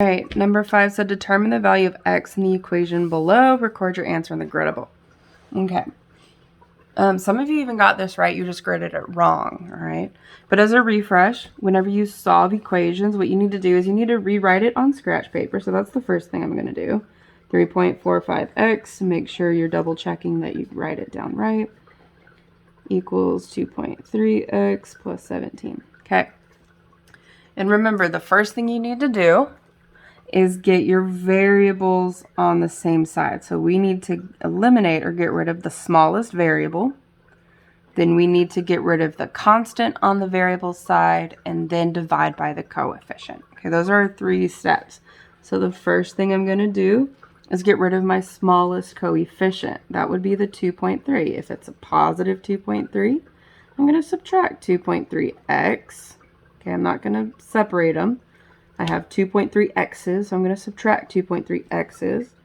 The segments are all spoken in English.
All right, number 5 said determine the value of x in the equation below. Record your answer in the griddable. Okay. Some of you even got this right. You just gridded it wrong, all right? But as a refresh, whenever you solve equations, what you need to do is you need to rewrite it on scratch paper. So that's the first thing I'm going to do. 3.45x, make sure you're double checking that you write it down right, equals 2.3x plus 17. Okay. And remember, the first thing you need to do is get your variables on the same side. So we need to eliminate or get rid of the smallest variable. Then we need to get rid of the constant on the variable side and then divide by the coefficient. Okay, those are our 3 steps. So the first thing I'm going to do is get rid of my smallest coefficient. That would be the 2.3. If it's a positive 2.3, I'm going to subtract 2.3x. Okay, I'm not going to separate them. I have 2.3 x's, so I'm going to subtract 2.3 x's,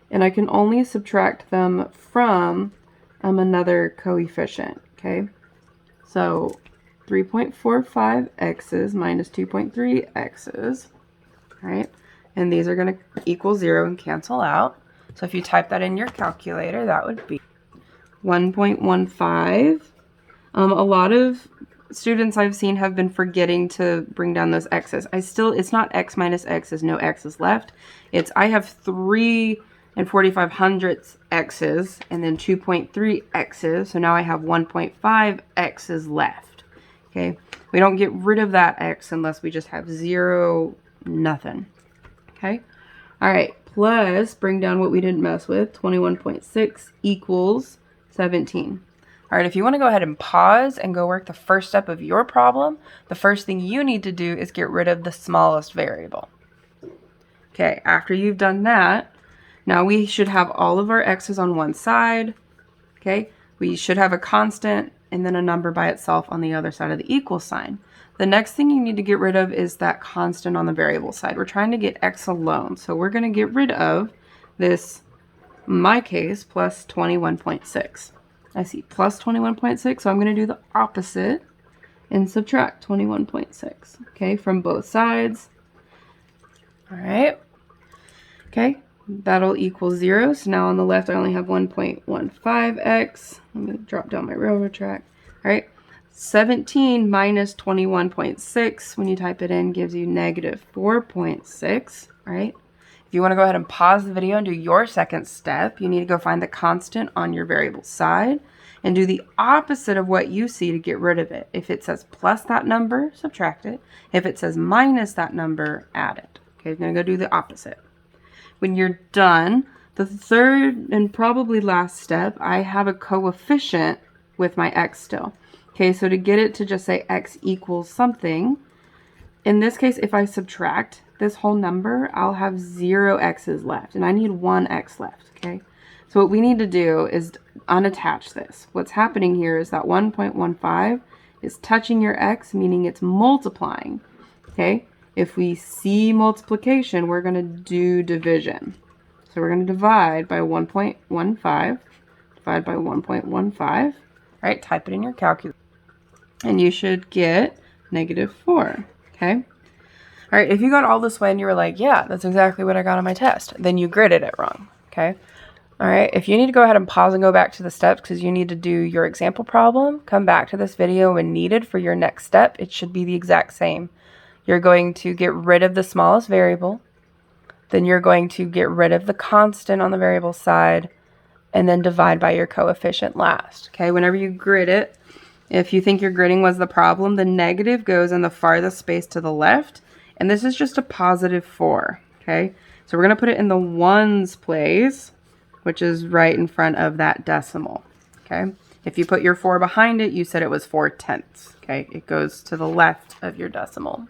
and I can only subtract them from another coefficient, okay? So 3.45 x's minus 2.3 x's, right? And these are going to equal 0 and cancel out. So if you type that in your calculator, that would be 1.15. A lot of students I've seen have been forgetting to bring down those x's. It's not x minus x, there's no x's left. I have 3 and 4500ths x's and then 2.3 x's. So now I have 1.5 x's left. Okay, we don't get rid of that x unless we just have 0, nothing. Okay, all right, plus bring down what we didn't mess with, 21.6 equals 17. All right, if you want to go ahead and pause and go work the first step of your problem, the first thing you need to do is get rid of the smallest variable. Okay, after you've done that, now we should have all of our x's on one side. Okay, we should have a constant and then a number by itself on the other side of the equal sign. The next thing you need to get rid of is that constant on the variable side. We're trying to get x alone, so we're going to get rid of this, in my case, plus 21.6. I see plus 21.6, so I'm going to do the opposite and subtract 21.6, okay, from both sides. All right, okay, that'll equal 0. So now on the left, I only have 1.15x. Let me drop down my railroad track. All right, 17 minus 21.6, when you type it in, gives you negative 4.6, all right? If you want to go ahead and pause the video and do your second step, you need to go find the constant on your variable side and do the opposite of what you see to get rid of it. If it says plus that number, subtract it. If it says minus that number, add it. Okay, you're going to go do the opposite. When you're done, the third and probably last step, I have a coefficient with my x still. Okay, so to get it to just say x equals something, in this case, if I subtract this whole number, I'll have 0 x's left, and I need 1 x left, okay? So what we need to do is unattach this. What's happening here is that 1.15 is touching your x, meaning it's multiplying, okay? If we see multiplication, we're going to do division. So we're going to divide by 1.15, divide by 1.15, all right? Type it in your calculator, and you should get negative 4, okay? All right, if you got all this way and you were like, yeah, that's exactly what I got on my test, then you gridded it wrong, okay? All right, if you need to go ahead and pause and go back to the steps because you need to do your example problem, come back to this video when needed for your next step. It should be the exact same. You're going to get rid of the smallest variable, then you're going to get rid of the constant on the variable side, and then divide by your coefficient last, okay? Whenever you grid it, if you think your gridding was the problem, the negative goes in the farthest space to the left, and this is just a positive 4, okay? So we're going to put it in the ones place, which is right in front of that decimal, okay? If you put your 4 behind it, you said it was 4/10, okay? It goes to the left of your decimal.